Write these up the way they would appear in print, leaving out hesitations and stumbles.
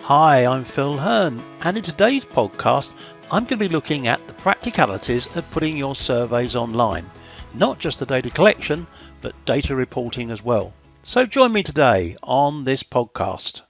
Hi, I'm Phil Hearn, and in today's podcast, I'm going to be looking at the practicalities of putting your surveys online. Not just the data collection, but data reporting as well. So join me today on this podcast.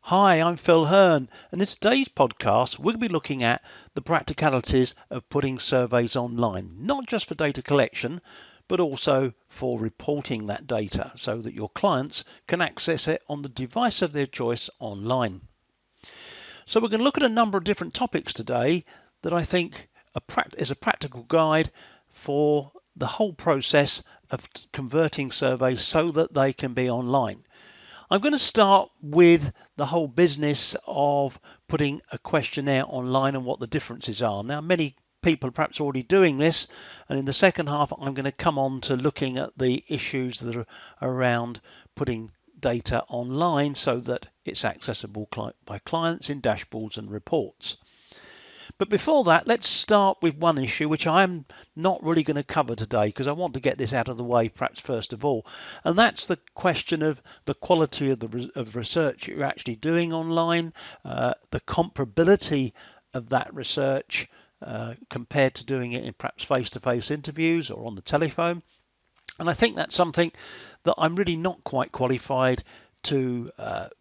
Hi, I'm Phil Hearn, and in today's podcast, we'll be looking at the practicalities of putting surveys online, not just for data collection, but also for reporting that data so that your clients can access it on the device of their choice online. So we're going to look at a number of different topics today that I think is a practical guide for the whole process of converting surveys so that they can be online. I'm going to start with the whole business of putting a questionnaire online and what the differences are. Now, many people are perhaps already doing this, and in the second half, I'm going to come on to looking at the issues that are around putting data online so that it's accessible by clients in dashboards and reports. But before that, let's start with one issue which I'm not really going to cover today because I want to get this out of the way perhaps first of all, and that's the question of the quality of the research you're actually doing online, the comparability of that research compared to doing it in perhaps face-to-face interviews or on the telephone. And I think that's something that I'm really not quite qualified to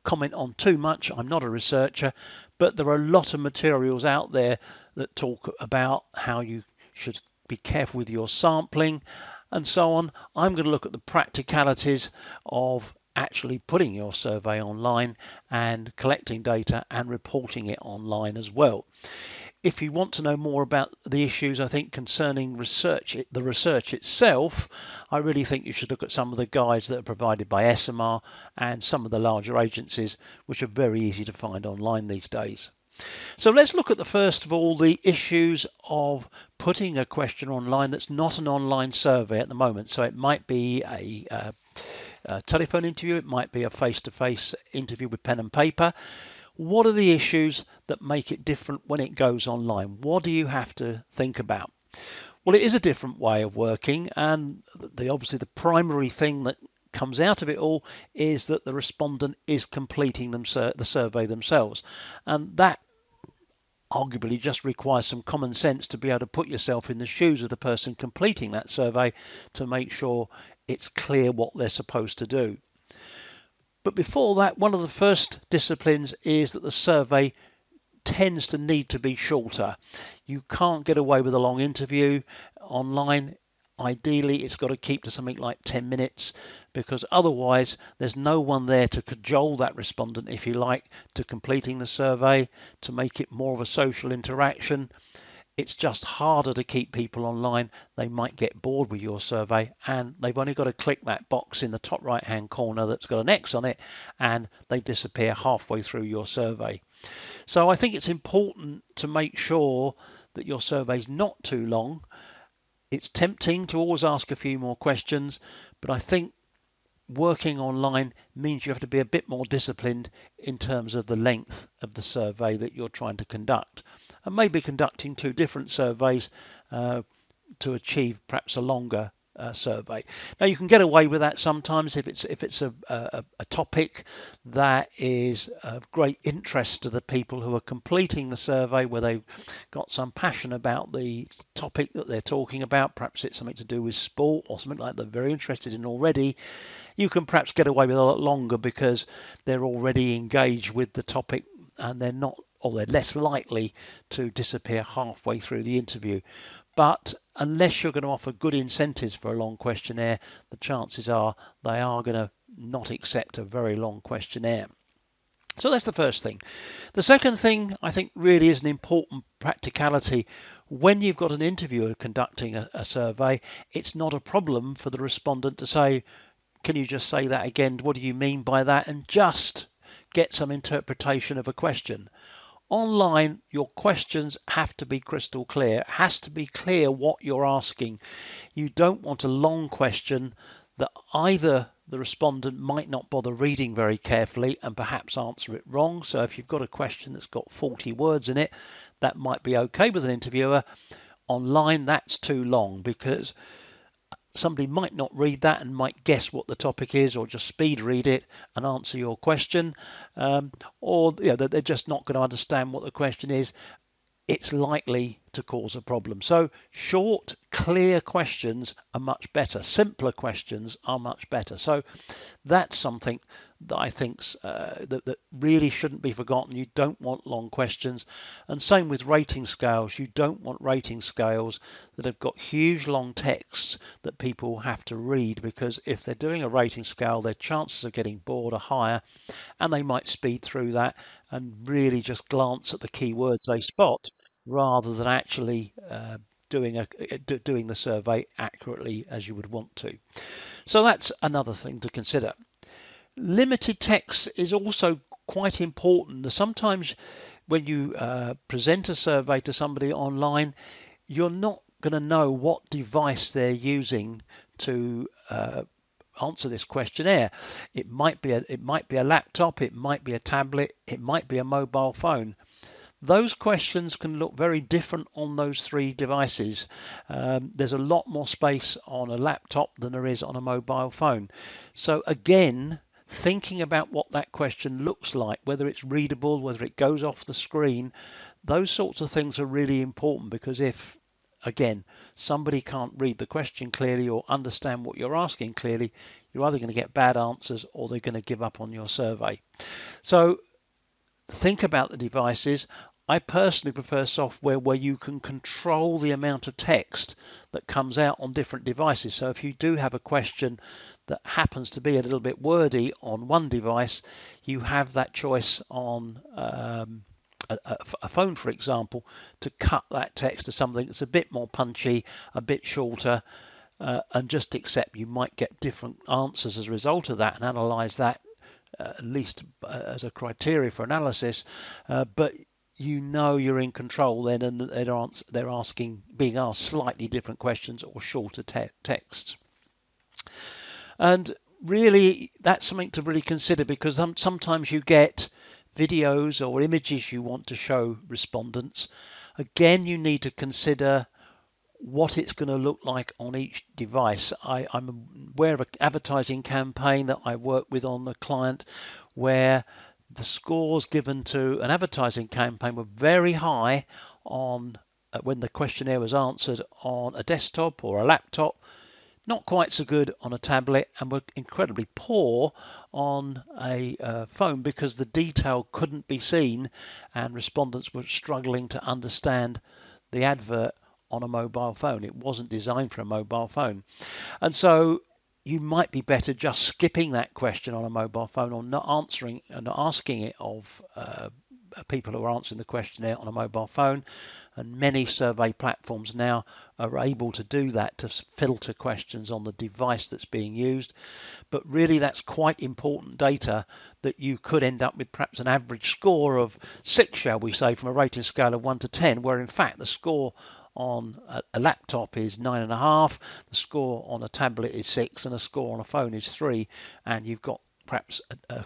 comment on too much. I'm not a researcher, but there are a lot of materials out there that talk about how you should be careful with your sampling and so on. I'm going to look at the practicalities of actually putting your survey online and collecting data and reporting it online as well. If you want to know more about the issues, I think, concerning research, the research itself, I really think you should look at some of the guides that are provided by SMR and some of the larger agencies, which are very easy to find online these days. So let's look at first of all, the issues of putting a question online that's not an online survey at the moment. So it might be a telephone interview, it might be a face-to-face interview with pen and paper. What are the issues that make it different when it goes online? What do you have to think about? Well, it is a different way of working, and obviously the primary thing that comes out of it all is that the respondent is completing the survey themselves, and that arguably just requires some common sense to be able to put yourself in the shoes of the person completing that survey to make sure it's clear what they're supposed to do. But before that, one of the first disciplines is that the survey tends to need to be shorter. You can't get away with a long interview online. Ideally, it's got to keep to something like 10 minutes because otherwise there's no one there to cajole that respondent, if you like, to completing the survey, to make it more of a social interaction. It's just harder to keep people online. They might get bored with your survey and they've only got to click that box in the top right hand corner that's got an X on it and they disappear halfway through your survey. So I think it's important to make sure that your survey is not too long. It's tempting to always ask a few more questions, but I think working online means you have to be a bit more disciplined in terms of the length of the survey that you're trying to conduct, and maybe conducting two different surveys to achieve perhaps a longer survey. Now you can get away with that sometimes if it's a topic that is of great interest to the people who are completing the survey, where they've got some passion about the topic that they're talking about. Perhaps it's something to do with sport or something like they're very interested in already. You can perhaps get away with a lot longer because they're already engaged with the topic and they're not, or they're less likely to disappear halfway through the interview. But unless you're going to offer good incentives for a long questionnaire, the chances are they are going to not accept a very long questionnaire. So that's the first thing. The second thing I think really is an important practicality. When you've got an interviewer conducting a survey, it's not a problem for the respondent to say, can you just say that again? What do you mean by that? And just get some interpretation of a question. Online, your questions have to be crystal clear. It has to be clear what you're asking. You don't want a long question that either the respondent might not bother reading very carefully and perhaps answer it wrong. So if you've got a question that's got 40 words in it, that might be okay with an interviewer. Online, that's too long because somebody might not read that and might guess what the topic is, or just speed read it and answer your question, or they're just not going to understand what the question is. It's likely to cause a problem. So short, clear questions are much better. Simpler questions are much better. So that's something that I think that really shouldn't be forgotten. You don't want long questions. And same with rating scales. You don't want rating scales that have got huge long texts that people have to read, because if they're doing a rating scale, their chances of getting bored are higher, and they might speed through that and really just glance at the keywords they spot rather than actually doing the survey accurately as you would want to. So that's another thing to consider. Limited text is also quite important. Sometimes when you present a survey to somebody online, you're not going to know what device they're using to answer this questionnaire. It might be a laptop, it might be a tablet, it might be a mobile phone. Those questions can look very different on those three devices. There's a lot more space on a laptop than there is on a mobile phone. So again, thinking about what that question looks like, whether it's readable, whether it goes off the screen, those sorts of things are really important, because if, again, somebody can't read the question clearly or understand what you're asking clearly, you're either going to get bad answers or they're going to give up on your survey. So think about the devices. I personally prefer software where you can control the amount of text that comes out on different devices. So if you do have a question that happens to be a little bit wordy on one device, you have that choice on a phone, for example, to cut that text to something that's a bit more punchy, a bit shorter, and just accept you might get different answers as a result of that, and analyze that at least as a criteria for analysis, but you're in control then, and they're being asked slightly different questions or shorter texts. And really, that's something to really consider, because sometimes you get videos or images you want to show respondents. Again, you need to consider what it's going to look like on each device. I'm aware of an advertising campaign that I work with on a client where the scores given to an advertising campaign were very high on when the questionnaire was answered on a desktop or a laptop, not quite so good on a tablet, and were incredibly poor on a phone because the detail couldn't be seen and respondents were struggling to understand the advert on a mobile phone. It wasn't designed for a mobile phone. And so you might be better just skipping that question on a mobile phone, or not answering and asking it of people who are answering the questionnaire on a mobile phone. And many survey platforms now are able to do that, to filter questions on the device that's being used. But really, that's quite important data, that you could end up with perhaps an average score of 6, shall we say, from a rating scale of 1 to 10, where in fact the score on a laptop is 9.5, the score on a tablet is 6, and a score on a phone is 3, and you've got perhaps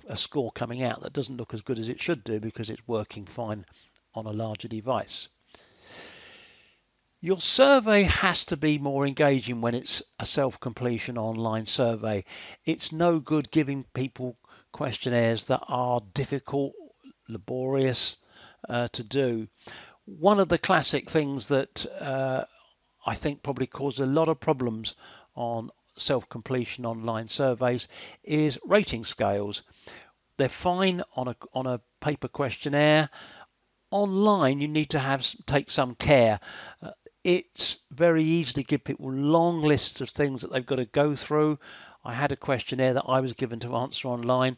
a score coming out that doesn't look as good as it should do because it's working fine on a larger device. Your survey has to be more engaging when it's a self-completion online survey. It's no good giving people questionnaires that are difficult, laborious to do. One of the classic things that I think probably causes a lot of problems on self-completion online surveys is rating scales. They're fine on a paper questionnaire. Online, you need to take some care. It's very easy to give people long lists of things that they've got to go through. I had a questionnaire that I was given to answer online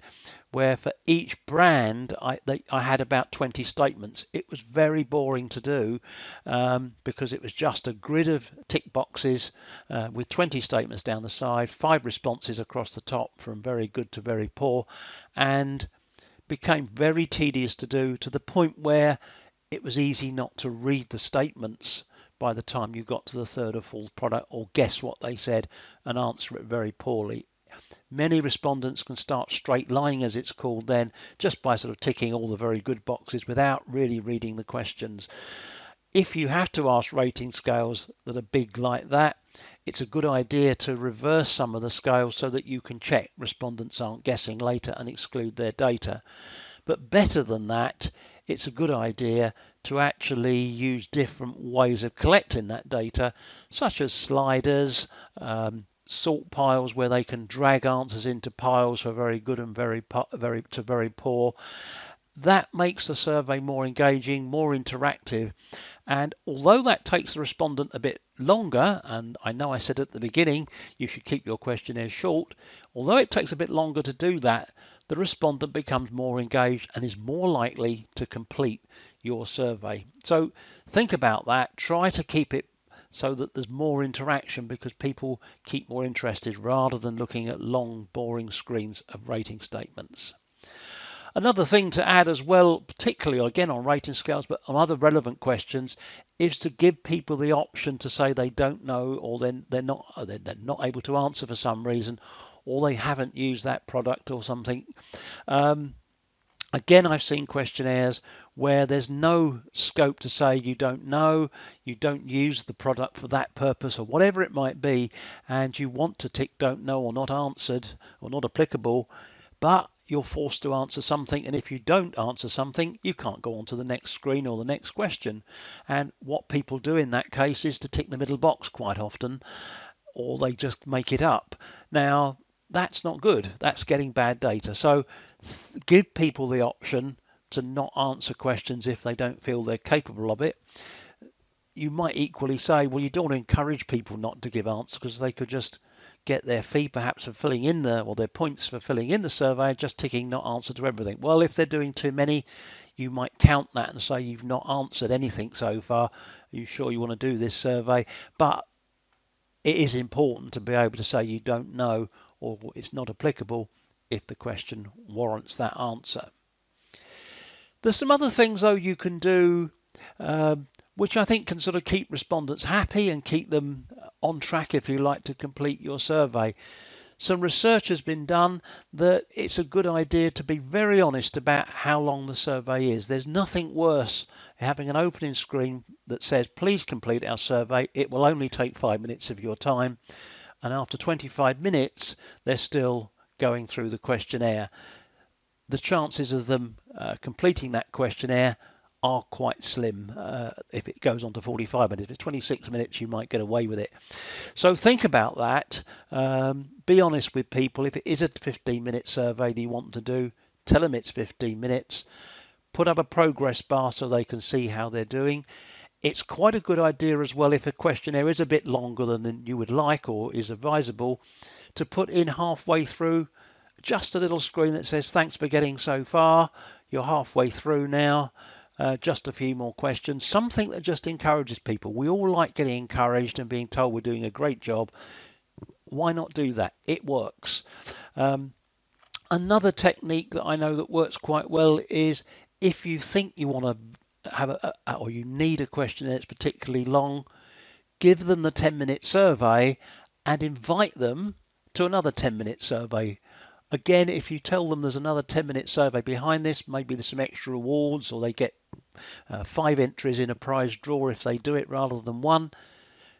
where for each brand I had about 20 statements. It was very boring to do because it was just a grid of tick boxes with 20 statements down the side, 5 responses across the top from very good to very poor, and became very tedious to do, to the point where it was easy not to read the statements by the time you got to the third or fourth product, or guess what they said and answer it very poorly. Many respondents can start straight lining, as it's called then, just by sort of ticking all the very good boxes without really reading the questions. If you have to ask rating scales that are big like that, it's a good idea to reverse some of the scales so that you can check respondents aren't guessing later and exclude their data. But better than that, it's a good idea to actually use different ways of collecting that data, such as sliders, sort piles where they can drag answers into piles for very good and very poor. That makes the survey more engaging, more interactive. And although that takes the respondent a bit longer, and I know I said at the beginning you should keep your questionnaire short, although it takes a bit longer to do that, the respondent becomes more engaged and is more likely to complete your survey. So think about that. Try to keep it so that there's more interaction because people keep more interested rather than looking at long, boring screens of rating statements. Another thing to add as well, particularly again on rating scales, but on other relevant questions, is to give people the option to say they don't know, or then they're not able to answer for some reason, or they haven't used that product or something. Again, I've seen questionnaires where there's no scope to say you don't know, you don't use the product for that purpose, or whatever it might be, and you want to tick don't know or not answered or not applicable, but you're forced to answer something, and if you don't answer something, you can't go on to the next screen or the next question. And what people do in that case is to tick the middle box quite often, or they just make it up. Now, that's not good. That's getting bad data. So give people the option to not answer questions if they don't feel they're capable of it. You might equally say, well, you don't want to encourage people not to give answers because they could just get their fee perhaps for filling in or their points for filling in the survey, just ticking not answer to everything. Well, if they're doing too many, you might count that and say you've not answered anything so far. Are you sure you want to do this survey? But it is important to be able to say you don't know or it's not applicable if the question warrants that answer. There's some other things though you can do which I think can sort of keep respondents happy and keep them on track if you like to complete your survey. Some research has been done that it's a good idea to be very honest about how long the survey is. There's nothing worse having an opening screen that says please complete our survey. It will only take 5 minutes of your time, and after 25 minutes they're still going through the questionnaire. The chances of them completing that questionnaire are quite slim. If it goes on to 45 minutes, if it's 26 minutes, you might get away with it. So think about that. Be honest with people. If it is a 15-minute survey that you want to do, tell them it's 15 minutes. Put up a progress bar so they can see how they're doing. It's quite a good idea as well if a questionnaire is a bit longer than you would like or is advisable to put in halfway through just a little screen that says thanks for getting so far. You're halfway through now. Just a few more questions. Something that just encourages people. We all like getting encouraged and being told we're doing a great job. Why not do that? It works. Another technique that I know that works quite well is if you think you want to have or you need a questionnaire that's particularly long, give them the 10-minute survey and invite them to another 10-minute survey. Again, if you tell them there's another 10-minute survey behind this, maybe there's some extra rewards or they get 5 entries in a prize draw if they do it rather than 1,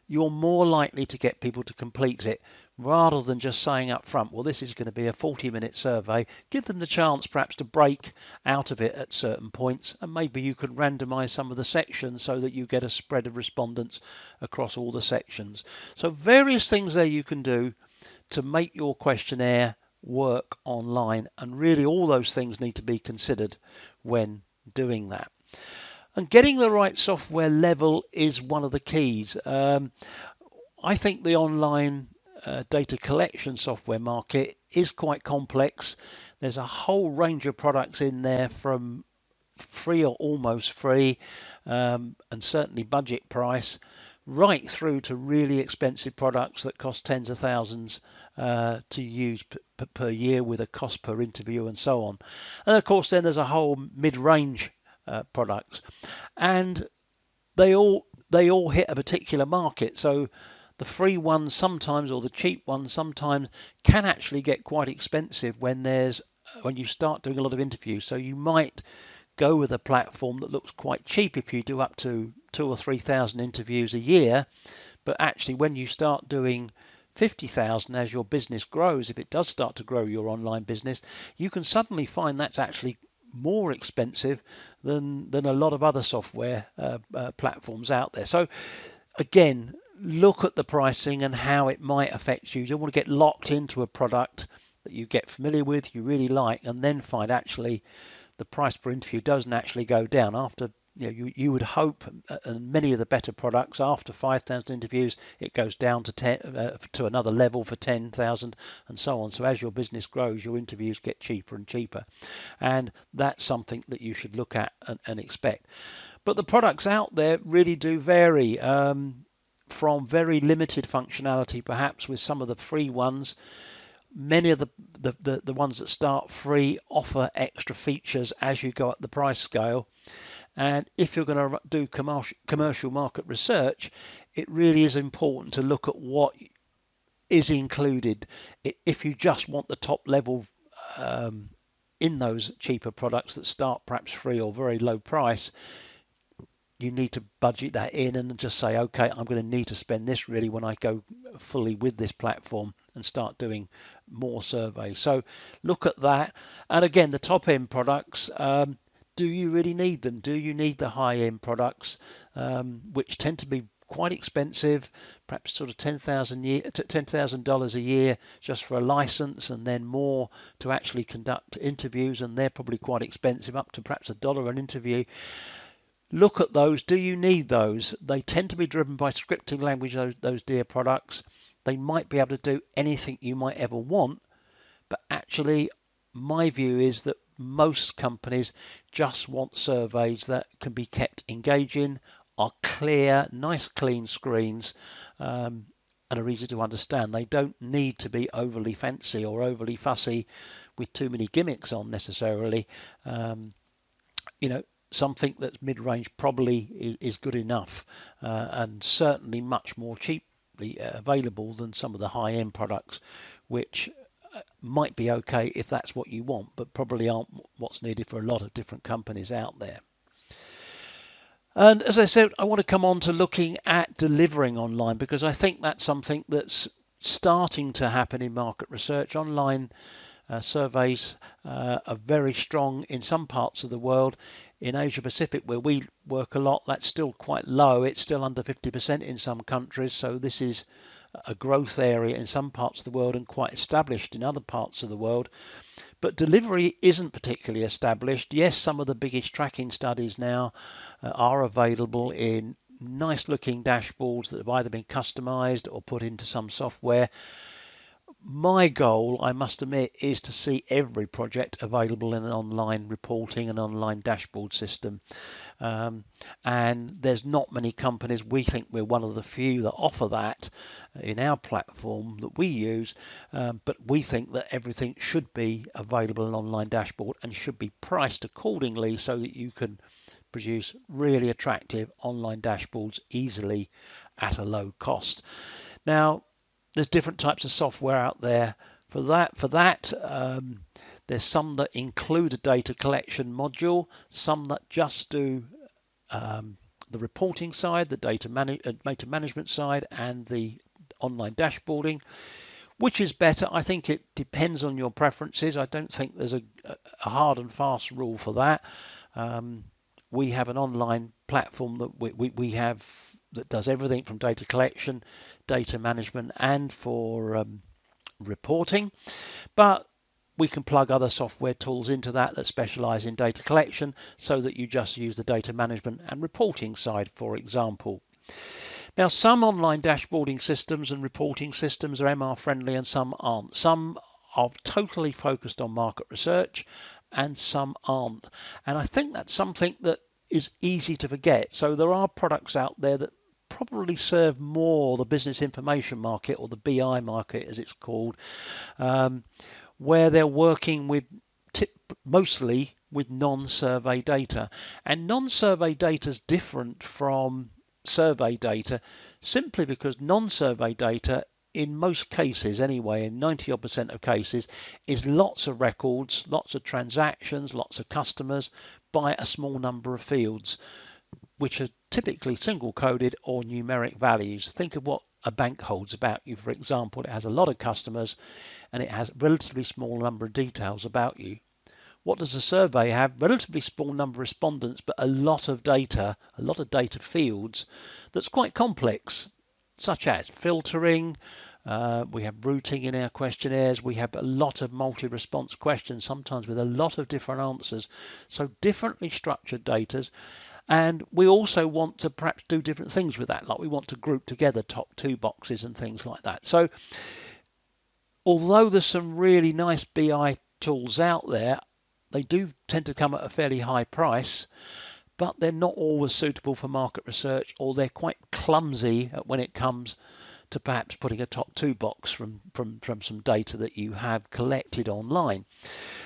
you're more likely to get people to complete it rather than just saying up front, well, this is going to be a 40-minute survey. Give them the chance perhaps to break out of it at certain points, and maybe you can randomize some of the sections so that you get a spread of respondents across all the sections. So various things there you can do to make your questionnaire work online, and really all those things need to be considered when doing that. And getting the right software level is one of the keys. I think the online data collection software market is quite complex. There's a whole range of products in there from free or almost free, and certainly budget price, right through to really expensive products that cost tens of thousands to use per year with a cost per interview and so on. And of course then there's a whole mid-range products, and they all hit a particular market. So the free ones sometimes, or the cheap ones sometimes, can actually get quite expensive when you start doing a lot of interviews. So you might go with a platform that looks quite cheap if you do up to 2 or 3 thousand interviews a year, but actually when you start doing 50,000 as your business grows, if it does start to grow your online business, you can suddenly find that's actually more expensive than a lot of other software platforms out there. So again, look at the pricing and how it might affect you. You don't want to get locked into a product that you get familiar with, you really like, and then find actually the price per interview doesn't actually go down. After you would hope, and many of the better products, after 5,000 interviews, it goes down to 10 to another level for 10,000, and so on. So as your business grows, your interviews get cheaper and cheaper, and that's something that you should look at and expect. But the products out there really do vary. From very limited functionality, perhaps with some of the free ones. Many of the ones that start free offer extra features as you go up the price scale. And if you're going to do commercial market research, it really is important to look at what is included. If you just want the top level in those cheaper products that start perhaps free or very low price, you need to budget that in and just say, okay, I'm going to need to spend this really when I go fully with this platform and start doing more surveys. So look at that. And again, the top end products, do you really need them? Do you need the high end products, which tend to be quite expensive, perhaps sort of $10,000 a year just for a license, and then more to actually conduct interviews, and they're probably quite expensive, up to perhaps $1 an interview. Look at those. Do you need those? They tend to be driven by scripting language, those dear products. They might be able to do anything you might ever want, but actually, my view is that most companies just want surveys that can be kept engaging, are clear, nice clean screens, and are easy to understand. They don't need to be overly fancy or overly fussy with too many gimmicks on necessarily. You know, something that's mid-range probably is good enough, and certainly much more cheaply available than some of the high-end products, which might be okay if that's what you want, but probably aren't what's needed for a lot of different companies out there. And as I said, I want to come on to looking at delivering online, because I think that's something that's starting to happen in market research. Online surveys are very strong in some parts of the world. In Asia Pacific, where we work a lot, that's still quite low. It's still under 50% in some countries. So this is a growth area in some parts of the world and quite established in other parts of the world. But delivery isn't particularly established. Yes, some of the biggest tracking studies now are available in nice looking dashboards that have either been customized or put into some software. My goal, I must admit, is to see every project available in an online reporting and online dashboard system. And there's not many companies. We think we're one of the few that offer that in our platform that we use. But we think that everything should be available in an online dashboard and should be priced accordingly so that you can produce really attractive online dashboards easily at a low cost. Now, there's different types of software out there for that. There's some that include a data collection module, some that just do the reporting side, the data management side, and the online dashboarding. Which is better? I think it depends on your preferences. I don't think there's a hard and fast rule for that. We have an online platform that we have that does everything from data collection, data management, and for reporting. But we can plug other software tools into that specialize in data collection so that you just use the data management and reporting side, for example. Now, some online dashboarding systems and reporting systems are MR friendly and some aren't. Some are totally focused on market research and some aren't. And I think that's something that is easy to forget. So there are products out there that probably serve more the business information market, or the BI market as it's called, where they're working with mostly with non-survey data. And non-survey data is different from survey data. simply because non-survey data, in most cases anyway, in 90 odd percent of cases, is lots of records, lots of transactions, lots of customers by a small number of fields, which are typically single coded or numeric values. Think of what a bank holds about you, for example. It has a lot of customers and it has a relatively small number of details about you. What does a survey have? Relatively small number of respondents, but a lot of data fields that's quite complex, such as filtering. We have routing in our questionnaires. We have a lot of multi-response questions, sometimes with a lot of different answers. So differently structured data. And we also want to perhaps do different things with that, like we want to group together top two boxes and things like that. So although there's some really nice BI tools out there, they do tend to come at a fairly high price, but they're not always suitable for market research, or they're quite clumsy when it comes to perhaps putting a top two box from some data that you have collected online.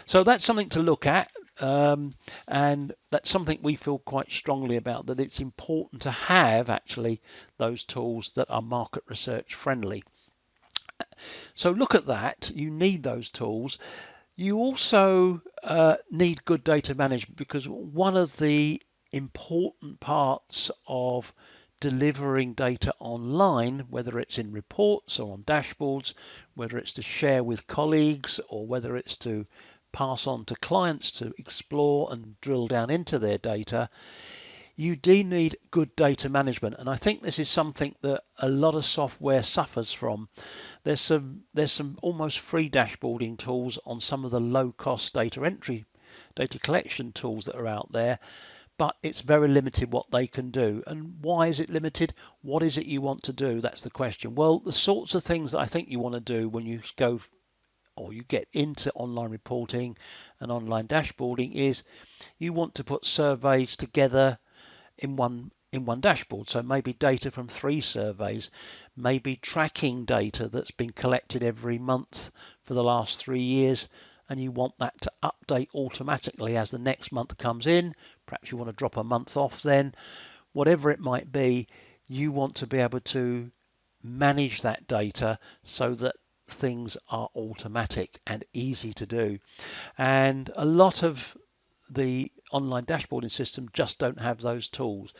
So that's something to look at, and that's something we feel quite strongly about, that it's important to have actually those tools that are market research friendly. So look at that. You need those tools. You also need good data management, because one of the important parts of delivering data online, whether it's in reports or on dashboards, whether it's to share with colleagues or whether it's to pass on to clients to explore and drill down into their data, you do need good data management. And I think this is something that a lot of software suffers from. There's some almost free dashboarding tools on some of the low-cost data collection tools that are out there, but it's very limited what they can do. And why is it limited? What is it you want to do? That's the question. Well, the sorts of things that I think you want to do when you go or you get into online reporting and online dashboarding is you want to put surveys together in one dashboard. So maybe data from 3 surveys, maybe tracking data that's been collected every month for the last 3 years, and you want that to update automatically as the next month comes in. Perhaps you want to drop a month off then. Whatever it might be, you want to be able to manage that data so that things are automatic and easy to do. And a lot of the online dashboarding system just don't have those tools.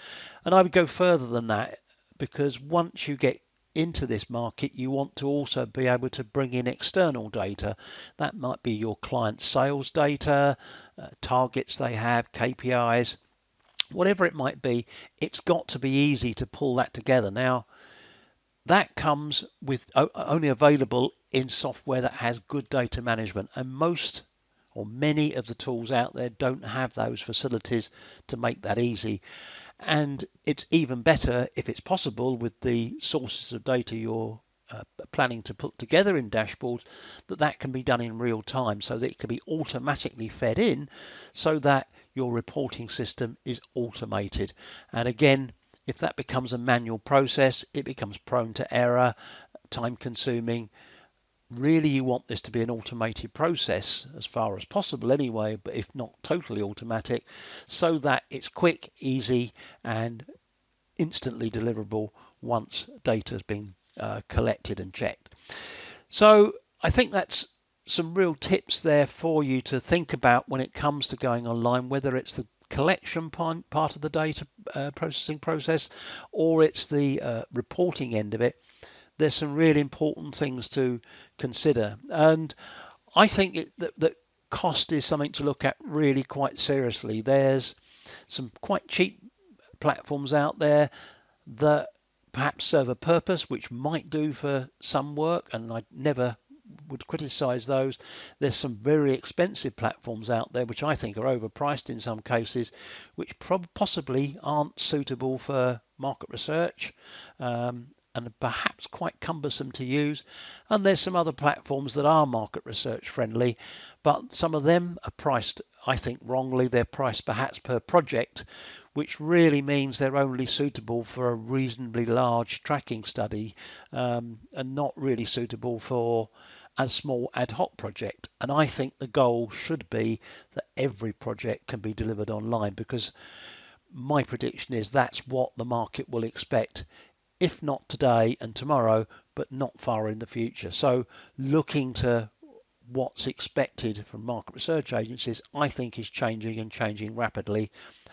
And I would go further than that, because once you get into this market, you want to also be able to bring in external data. That might be your client sales data, targets they have, KPIs, whatever it might be. It's got to be easy to pull that together. Now, that comes with only available in software that has good data management, and most or many of the tools out there don't have those facilities to make that easy. And it's even better if it's possible with the sources of data you're planning to put together in dashboards, that can be done in real time, so that it can be automatically fed in, so that your reporting system is automated. And again, if that becomes a manual process, it becomes prone to error, time consuming. Really, you want this to be an automated process as far as possible anyway, but if not totally automatic, so that it's quick, easy, and instantly deliverable once data has been collected and checked. So I think that's some real tips there for you to think about when it comes to going online, whether it's the collection part of the data processing process or it's the reporting end of it. There's some really important things to consider. And I think that cost is something to look at really quite seriously. There's some quite cheap platforms out there that perhaps serve a purpose, which might do for some work, and I never would criticize those. There's some very expensive platforms out there which I think are overpriced in some cases, which possibly aren't suitable for market research, and perhaps quite cumbersome to use. And there's some other platforms that are market research friendly, but some of them are priced, I think, wrongly. They're priced perhaps per project, which really means they're only suitable for a reasonably large tracking study, and not really suitable for a small ad hoc project. And I think the goal should be that every project can be delivered online, because my prediction is that's what the market will expect. if not today and tomorrow, but not far in the future. So looking to what's expected from market research agencies, I think is changing and changing rapidly,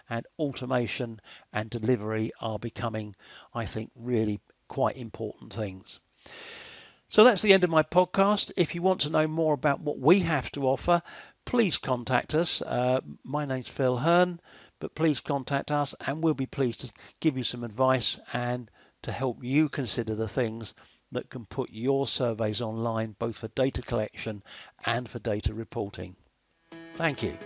and automation and delivery are becoming, I think, really quite important things. So that's the end of my podcast. If you want to know more about what we have to offer, please contact us. My name's Phil Hearn, but please contact us and we'll be pleased to give you some advice and to help you consider the things that can put your surveys online, both for data collection and for data reporting. Thank you.